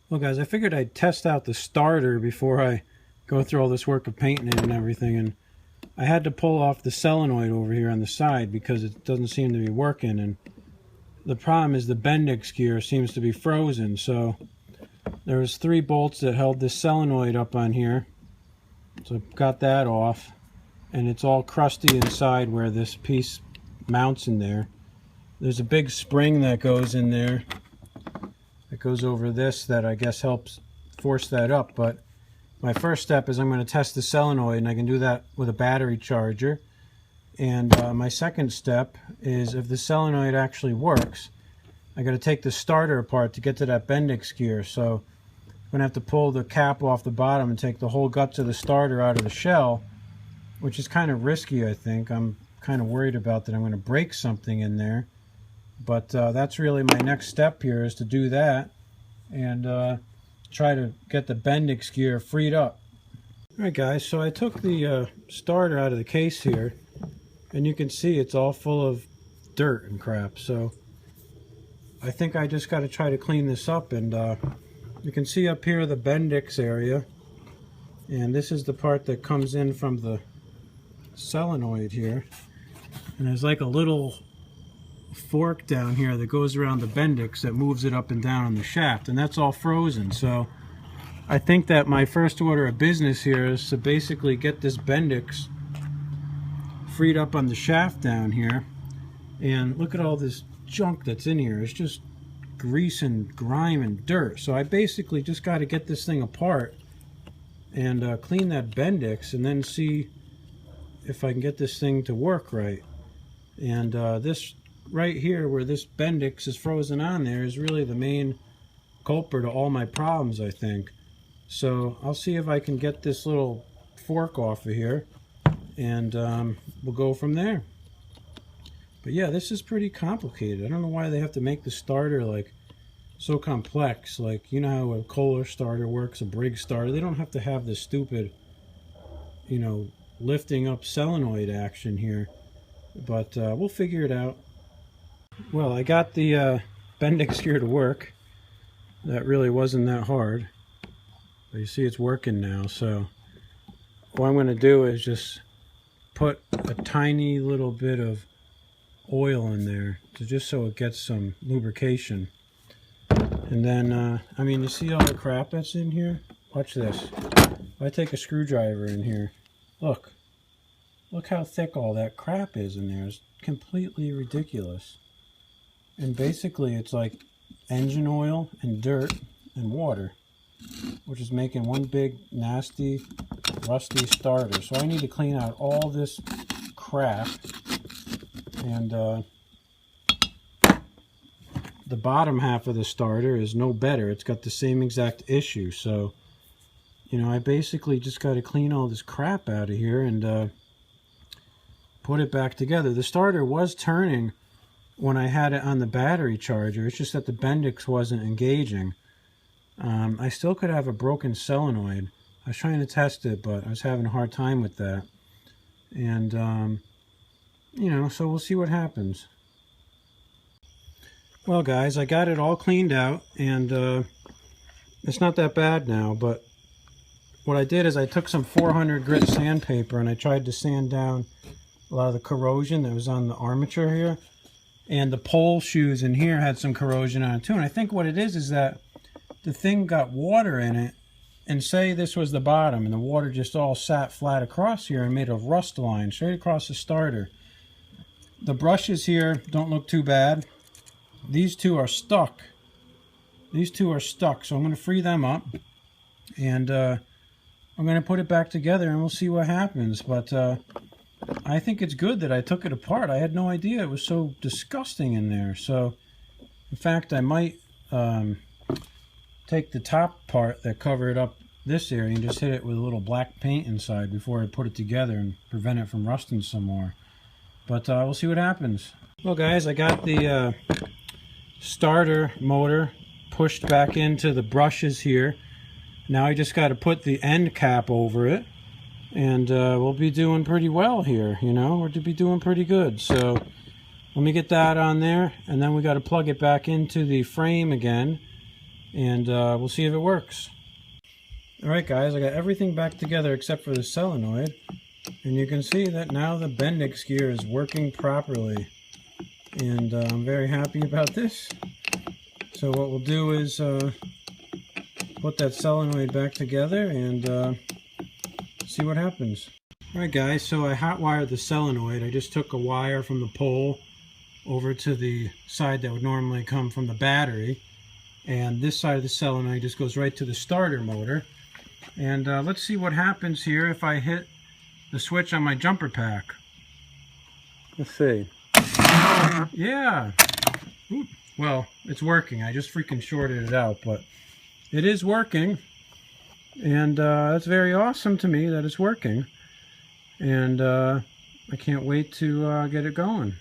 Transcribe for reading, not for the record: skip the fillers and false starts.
Well guys, I figured I'd test out the starter before I go through all this work of painting it and everything, and I had to pull off the solenoid over here on the side because it doesn't seem to be working, and the problem is the bendix gear seems to be frozen. So there was 3 bolts that held this solenoid up on here, so I got that off, and it's all crusty inside where this piece mounts in there. There's a big spring that goes in there that goes over this that I guess helps force that up. But my first step is I'm going to test the solenoid, and I can do that with a battery charger. And my second step is, if the solenoid actually works, I got to take the starter apart to get to that bendix gear. So I'm going to have to pull the cap off the bottom and take the whole guts of the starter out of the shell, which is kind of risky, I think. I'm kind of worried about that I'm going to break something in there. But that's really my next step here, is to do that and try to get the bendix gear freed up. Alright guys, so I took the starter out of the case here, and you can see it's all full of dirt and crap. So I think I just got to try to clean this up. And you can see up here the bendix area, and this is the part that comes in from the solenoid here, and there's like a little fork down here that goes around the bendix that moves it up and down on the shaft, and that's all frozen. So I think that my first order of business here is to basically get this bendix freed up on the shaft down here. And look at all this junk that's in here. It's just grease and grime and dirt. So I basically just got to get this thing apart and clean that bendix, and then see if I can get this thing to work right. And this right here, where this bendix is frozen on there, is really the main culprit of all my problems, I think. So I'll see if I can get this little fork off of here, and we'll go from there. But yeah, this is pretty complicated. I don't know why they have to make the starter like so complex. Like, you know how a Kohler starter works, a Briggs starter. They don't have to have this stupid, you know, lifting up solenoid action here. But we'll figure it out. Well, I got the bendix gear to work. That really wasn't that hard. But you see it's working now. So what I'm going to do is just put a tiny little bit of oil in there, just so it gets some lubrication. And then, I mean, you see all the crap that's in here? Watch this. If I take a screwdriver in here, look how thick all that crap is in there. It's completely ridiculous. And basically it's like engine oil and dirt and water, which is making one big nasty rusty starter. So I need to clean out all this crap. And the bottom half of the starter is no better. It's got the same exact issue. So, you know, I basically just got to clean all this crap out of here and put it back together. The starter was turning when I had it on the battery charger. It's just that the bendix wasn't engaging. I still could have a broken solenoid. I was trying to test it, but I was having a hard time with that. And you know, so we'll see what happens. Well guys, I got it all cleaned out, and it's not that bad now. But what I did is I took some 400 grit sandpaper and I tried to sand down a lot of the corrosion that was on the armature here. And the pole shoes in here had some corrosion on it too. And I think what it is that the thing got water in it, and say this was the bottom and the water just all sat flat across here and made a rust line straight across the starter. The brushes here don't look too bad. These two are stuck. These two are stuck, so I'm going to free them up, and I'm going to put it back together, and we'll see what happens. But I think it's good that I took it apart. I had no idea it was so disgusting in there. So, in fact, I might take the top part that covered up this area and just hit it with a little black paint inside before I put it together and prevent it from rusting some more. But we'll see what happens. Well guys, I got the starter motor pushed back into the brushes here. Now I just got to put the end cap over it, and we'll be doing pretty well here, you know. We're to be doing pretty good. So let me get that on there, and then we got to plug it back into the frame again, and we'll see if it works. Alright guys, I got everything back together except for the solenoid, and you can see that now the bendix gear is working properly, and I'm very happy about this. So what we'll do is put that solenoid back together and see what happens. Alright guys, so I hot wired the solenoid. I just took a wire from the pole over to the side that would normally come from the battery, and this side of the solenoid just goes right to the starter motor. And let's see what happens here if I hit the switch on my jumper pack. Let's see. Yeah. Ooh. Well, it's working. I just freaking shorted it out, but it is working. And that's very awesome to me that it's working. And I can't wait to get it going.